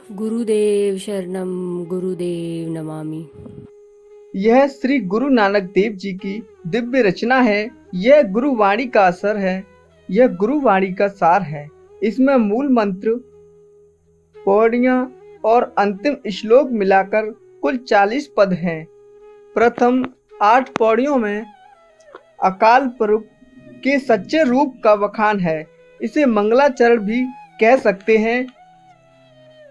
गुरुदेव शरणम गुरुदेव नमामि। यह श्री गुरु नानक देव जी की दिव्य रचना है। यह गुरुवाणी का असर है। यह गुरुवाणी का सार है। इसमें मूल मंत्र, पौड़ियां और अंतिम श्लोक मिलाकर कुल 40 पद हैं। प्रथम 8 पौड़ियों में अकाल पुरख के सच्चे रूप का बखान है। इसे मंगलाचरण भी कह सकते हैं।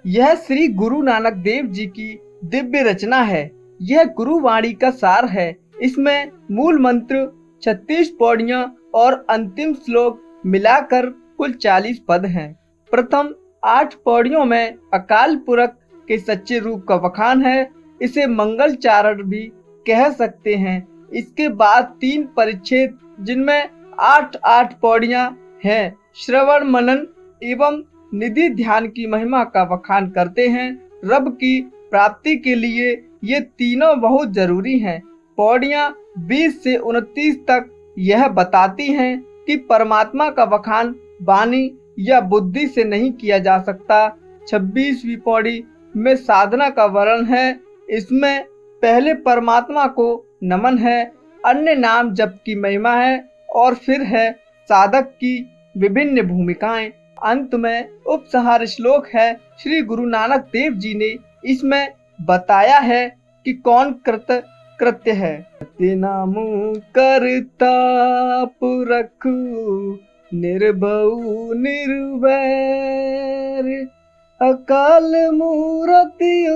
यह श्री गुरु नानक देव जी की दिव्य रचना है। यह गुरुवाणी का सार है। इसमें मूल मंत्र, 36 पौड़ियां और अंतिम श्लोक मिलाकर कुल 40 पद हैं। प्रथम 8 पौड़ियों में अकाल पुरख के सच्चे रूप का बखान है। इसे मंगलचारण भी कह सकते हैं। इसके बाद 3 परिच्छेद जिनमें 8-8 पौड़ियां हैं, श्रवण, मनन एवं निधि ध्यान की महिमा का बखान करते हैं। रब की प्राप्ति के लिए ये तीनों बहुत जरूरी हैं। पौड़ियां 20 से 29 तक यह बताती हैं कि परमात्मा का बखान वाणी या बुद्धि से नहीं किया जा सकता। 26वीं पौड़ी में साधना का वर्णन है। इसमें पहले परमात्मा को नमन है, अन्य नाम जप की महिमा है और फिर है साधक की विभिन्न भूमिकाएं। अंत में उपसंहार श्लोक है। श्री गुरु नानक देव जी ने इसमें बताया है कि कौन कृत्य है। नाम करता पुरख निर्भउ निर्वैर, अकाल मूरति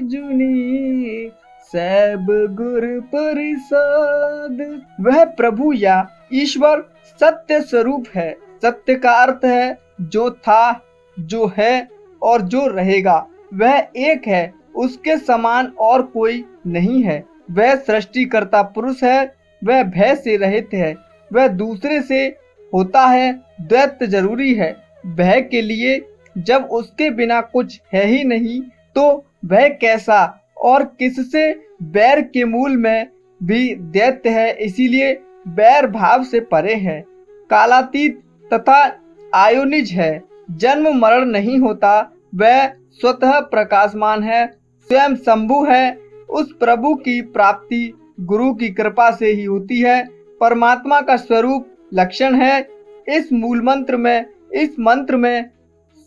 जुनी सैब गुर परिषद। वह प्रभु या ईश्वर सत्य स्वरूप है। सत्य का अर्थ है जो था, जो है और जो रहेगा। वह एक है, उसके समान और कोई नहीं है। वह सृष्टिकर्ता पुरुष है। वह भय से रहित है। वह दूसरे से होता है। द्वैत जरूरी है भय के लिए। जब उसके बिना कुछ है ही नहीं तो वह कैसा और किससे। बैर के मूल में भी दैत्य है, इसीलिए बैर भाव से परे है। कालातीत तथा आयोनिज है। जन्म मरण नहीं होता। वह स्वतः प्रकाशमान है, स्वयं शंभु है। उस प्रभु की प्राप्ति गुरु की कृपा से ही होती है। परमात्मा का स्वरूप लक्षण है। इस मूल मंत्र में, इस मंत्र में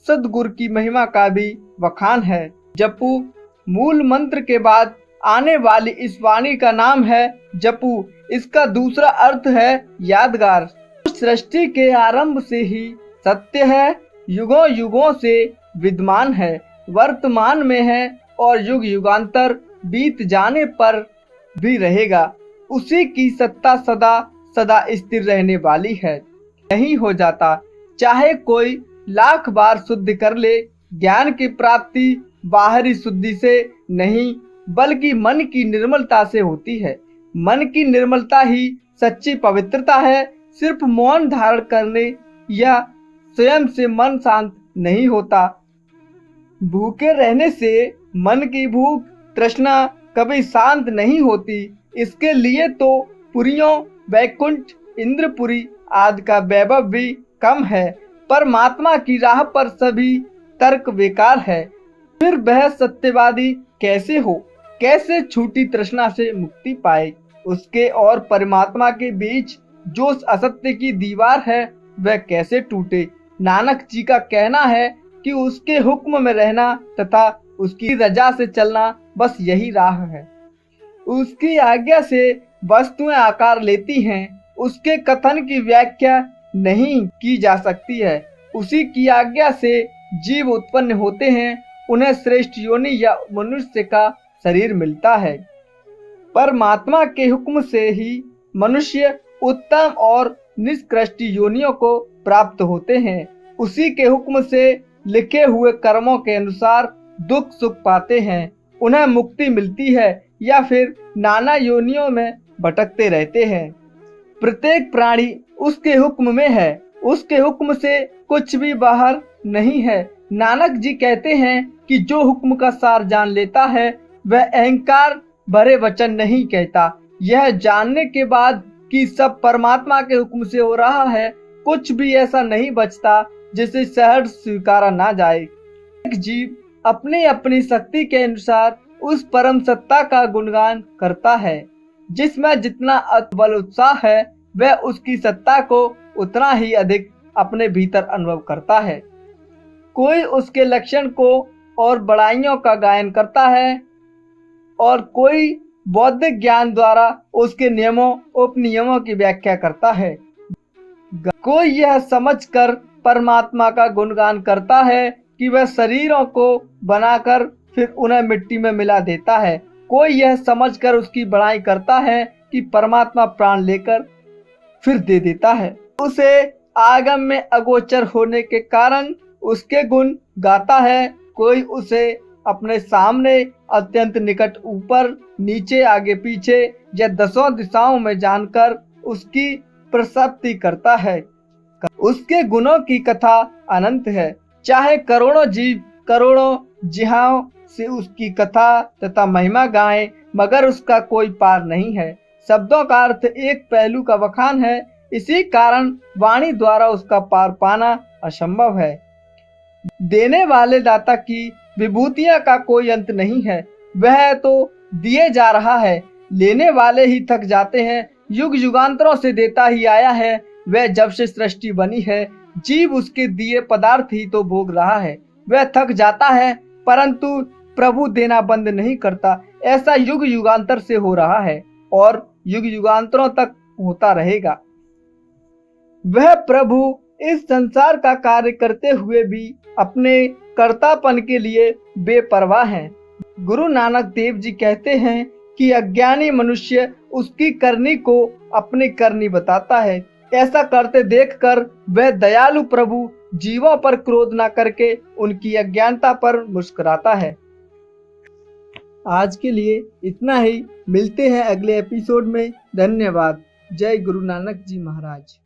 सद्गुरु की महिमा का भी बखान है। जपू मूल मंत्र के बाद आने वाली इस वाणी का नाम है जपू। इसका दूसरा अर्थ है यादगार। सृष्टि के आरंभ से ही सत्य है, युगों युगों से विद्यमान है, वर्तमान में है और युग युगांतर बीत जाने पर भी रहेगा। उसी की सत्ता सदा सदा स्थिर रहने वाली है। नहीं हो जाता, चाहे कोई लाख बार शुद्ध कर ले। ज्ञान की प्राप्ति बाहरी शुद्धि से नहीं बल्कि मन की निर्मलता से होती है। मन की निर्मलता ही सच्ची पवित्रता है। सिर्फ मौन धारण करने या स्वयं से मन शांत नहीं होता। भूखे रहने से मन की भूख तृष्णा कभी शांत नहीं होती। इसके लिए तो पुरियों, वैकुंठ, इंद्रपुरी आदि का वैभव भी कम है। परमात्मा की राह पर सभी तर्क बेकार है। फिर वह सत्यवादी कैसे हो, कैसे छूटी तृष्णा से मुक्ति पाए। उसके और परमात्मा के बीच जो असत्य की दीवार है वह कैसे टूटे। नानक जी का कहना है कि उसके हुक्म में रहना तथा उसकी रजा से चलना बस यही राह है। उसकी आज्ञा से वस्तुएं आकार लेती हैं। उसके कथन की व्याख्या नहीं की जा सकती है। उसी की आज्ञा से जीव उत्पन्न होते हैं। उन्हें श्रेष्ठ योनि या मनुष्य का शरीर मिलता है। परमात्मा के हुक्म से ही मनुष्य उत्तम और निष्कृष्ट योनियों को प्राप्त होते हैं। उसी के हुक्म से लिखे हुए कर्मों के अनुसार दुख सुख पाते हैं। उन्हें मुक्ति मिलती है या फिर नाना योनियों में भटकते रहते हैं। प्रत्येक प्राणी उसके हुक्म में है। उसके हुक्म से कुछ भी बाहर नहीं है। नानक जी कहते हैं कि जो हुक्म का सार जान लेता है वह अहंकार भरे वचन नहीं कहता। यह जानने के बाद कि सब परमात्मा के हुक्म से हो रहा है, कुछ भी ऐसा नहीं बचता जिसे सहज स्वीकारा ना जाए। एक जीव अपनी अपनी शक्ति के अनुसार उस परम सत्ता का गुणगान करता है। जिसमें जितना बल उत्साह है वह उसकी सत्ता को उतना ही अधिक अपने भीतर अनुभव करता है। कोई उसके लक्षण को और बड़ाइयों का गायन करता है और कोई बौद्धिक ज्ञान द्वारा उसके नियमों उपनियमों की व्याख्या करता है। कोई यह समझकर परमात्मा का गुणगान करता है कि वह शरीरों को बनाकर फिर उन्हें मिट्टी में मिला देता है। कोई यह समझकर उसकी बड़ाई करता है कि परमात्मा प्राण लेकर फिर दे देता है। उसे आगम में अगोचर होने के कारण उसके गुण गाता है। कोई उसे अपने सामने अत्यंत निकट, ऊपर नीचे, आगे पीछे या दसों दिशाओं में जानकर उसकी प्रशस्ति करता है। उसके गुणों की कथा अनंत है। चाहे करोड़ों जीव करोड़ों जिहाओं से उसकी कथा तथा महिमा गाएं, मगर उसका कोई पार नहीं है। शब्दों का अर्थ एक पहलू का बखान है। इसी कारण वाणी द्वारा उसका पार पाना असंभव है। देने वाले दाता की विभूतियां का कोई अंत नहीं है। वह तो दिए जा रहा है, लेने वाले ही थक जाते हैं। युग युगांतरों से देता ही आया है। वह जब से सृष्टि बनी है, जीव उसके दिए पदार्थ ही तो भोग रहा है। वह थक जाता है, परंतु प्रभु देना बंद नहीं करता। ऐसा युग युगांतर से हो रहा है और युग युगांतरों तक होता रहेगा। वह प्रभु इस संसार का कार्य करते हुए भी अपने कर्तापन के लिए बेपरवाह हैं। गुरु नानक देव जी कहते हैं कि अज्ञानी मनुष्य उसकी करनी को अपनी करनी बताता है। ऐसा करते देखकर वह दयालु प्रभु जीवों पर क्रोध न करके उनकी अज्ञानता पर मुस्कुराता है। आज के लिए इतना ही। मिलते हैं अगले एपिसोड में। धन्यवाद। जय गुरु नानक जी महाराज।